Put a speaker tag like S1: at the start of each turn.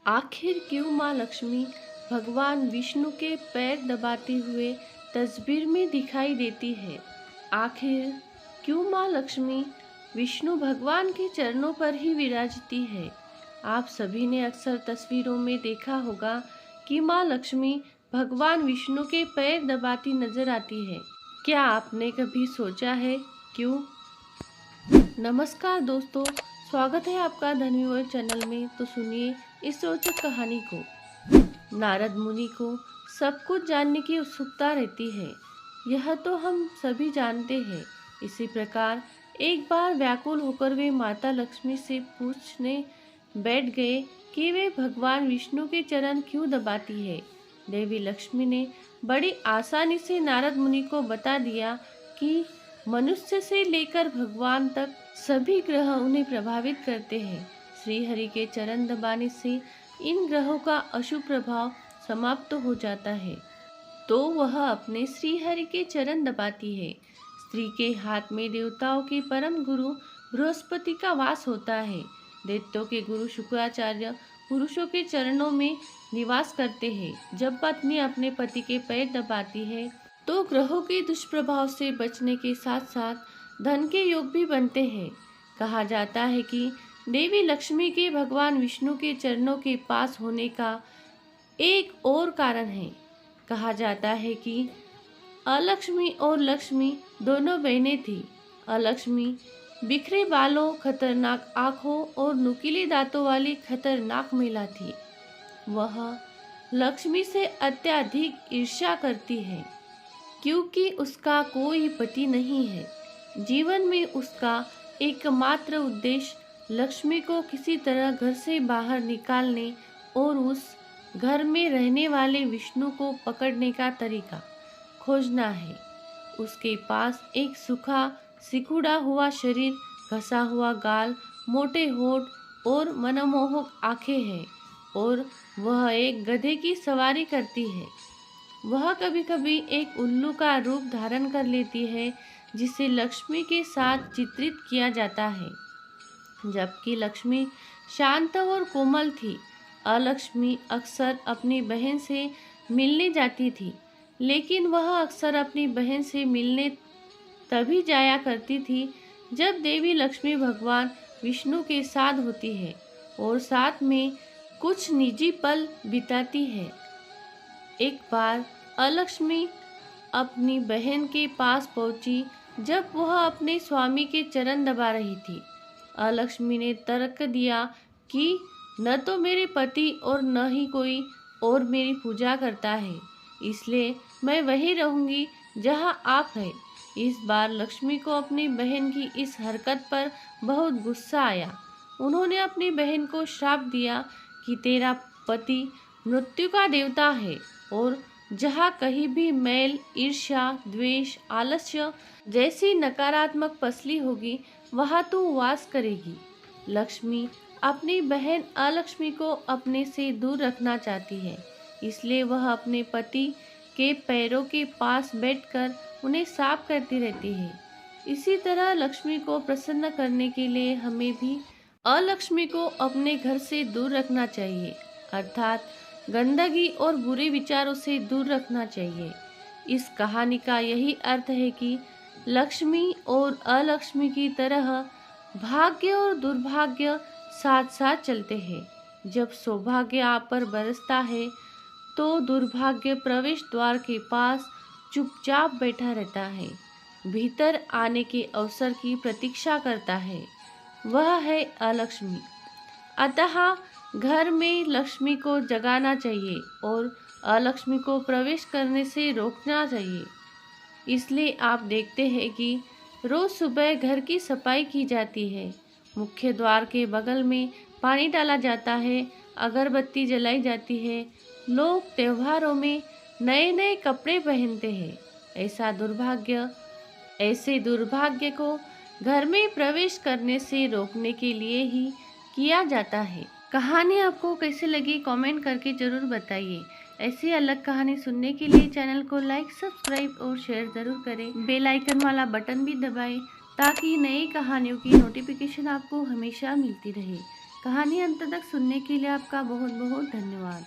S1: आखिर क्यों माँ लक्ष्मी भगवान विष्णु के पैर दबाते हुए तस्वीर में दिखाई देती है? आखिर क्यों माँ लक्ष्मी विष्णु भगवान के चरणों पर ही विराजती है? आप सभी ने अक्सर तस्वीरों में देखा होगा कि माँ लक्ष्मी भगवान विष्णु के पैर दबाती नजर आती है। क्या आपने कभी सोचा है क्यों? नमस्कार दोस्तों, स्वागत है आपका धन्वी वर्ल्ड चैनल में। तो सुनिए इस रोचक कहानी को। नारद मुनि को सब कुछ जानने की उत्सुकता रहती है, यह तो हम सभी जानते हैं। इसी प्रकार एक बार व्याकुल होकर वे माता लक्ष्मी से पूछने बैठ गए कि वे भगवान विष्णु के चरण क्यों दबाती है। देवी लक्ष्मी ने बड़ी आसानी से नारद मुनि को बता दिया कि मनुष्य से लेकर भगवान तक सभी ग्रह उन्हें प्रभावित करते हैं। श्री हरि के चरण दबाने से इन ग्रहों का अशुभ प्रभाव समाप्त हो जाता है, तो वह अपने श्री हरि के चरण दबाती है। स्त्री के हाथ में देवताओं के परम गुरु बृहस्पति का वास होता है। दैत्यों के गुरु शुक्राचार्य पुरुषों के चरणों में निवास करते हैं। जब पत्नी अपने पति के पैर दबाती है तो ग्रहों के दुष्प्रभाव से बचने के साथ साथ धन के योग भी बनते हैं। कहा जाता है कि देवी लक्ष्मी के भगवान विष्णु के चरणों के पास होने का एक और कारण है। कहा जाता है कि अलक्ष्मी और लक्ष्मी दोनों बहनें थीं। अलक्ष्मी बिखरे बालों, खतरनाक आँखों और नुकीले दांतों वाली खतरनाक महिला थी। वह लक्ष्मी से अत्यधिक ईर्ष्या करती है क्योंकि उसका कोई पति नहीं है। जीवन में उसका एकमात्र उद्देश्य लक्ष्मी को किसी तरह घर से बाहर निकालने और उस घर में रहने वाले विष्णु को पकड़ने का तरीका खोजना है। उसके पास एक सूखा सिकुड़ा हुआ शरीर, घसा हुआ गाल, मोटे होठ और मनमोहक आंखें हैं और वह एक गधे की सवारी करती है। वह कभी कभी एक उल्लू का रूप धारण कर लेती है जिसे लक्ष्मी के साथ चित्रित किया जाता है। जबकि लक्ष्मी शांत और कोमल थी, अलक्ष्मी अक्सर अपनी बहन से मिलने जाती थी, लेकिन वह अक्सर अपनी बहन से मिलने तभी जाया करती थी जब देवी लक्ष्मी भगवान विष्णु के साथ होती है और साथ में कुछ निजी पल बिताती है। एक बार अलक्ष्मी अपनी बहन के पास पहुंची जब वह अपने स्वामी के चरण दबा रही थी। अलक्ष्मी ने तर्क दिया कि न तो मेरे पति और न ही कोई और मेरी पूजा करता है, इसलिए मैं वहीं रहूंगी जहां आप हैं। इस बार लक्ष्मी को अपनी बहन की इस हरकत पर बहुत गुस्सा आया। उन्होंने अपनी बहन को श्राप दिया कि तेरा पति मृत्यु का देवता है और जहाँ कहीं भी मैल, ईर्ष्या, द्वेष, आलस्य जैसी नकारात्मक पसली होगी वहाँ तू वास करेगी। लक्ष्मी अपनी बहन अलक्ष्मी को अपने से दूर रखना चाहती है, इसलिए वह अपने पति के पैरों के पास बैठकर उन्हें साफ करती रहती है। इसी तरह लक्ष्मी को प्रसन्न करने के लिए हमें भी अलक्ष्मी को अपने घर से दूर रखना चाहिए, अर्थात गंदगी और बुरे विचारों से दूर रखना चाहिए। इस कहानी का यही अर्थ है कि लक्ष्मी और अलक्ष्मी की तरह भाग्य और दुर्भाग्य साथ साथ चलते हैं। जब सौभाग्य आप पर बरसता है तो दुर्भाग्य प्रवेश द्वार के पास चुपचाप बैठा रहता है, भीतर आने के अवसर की प्रतीक्षा करता है। वह है अलक्ष्मी। अतः घर में लक्ष्मी को जगाना चाहिए और अलक्ष्मी को प्रवेश करने से रोकना चाहिए। इसलिए आप देखते हैं कि रोज सुबह घर की सफाई की जाती है, मुख्य द्वार के बगल में पानी डाला जाता है, अगरबत्ती जलाई जाती है। लोग त्योहारों में नए नए कपड़े पहनते हैं। ऐसे दुर्भाग्य को घर में प्रवेश करने से रोकने के लिए ही किया जाता है। कहानी आपको कैसी लगी कमेंट करके ज़रूर बताइए। ऐसी अलग कहानी सुनने के लिए चैनल को लाइक, सब्सक्राइब और शेयर ज़रूर करें। बेल आइकन वाला बटन भी दबाएं ताकि नई कहानियों की नोटिफिकेशन आपको हमेशा मिलती रहे। कहानी अंत तक सुनने के लिए आपका बहुत बहुत धन्यवाद।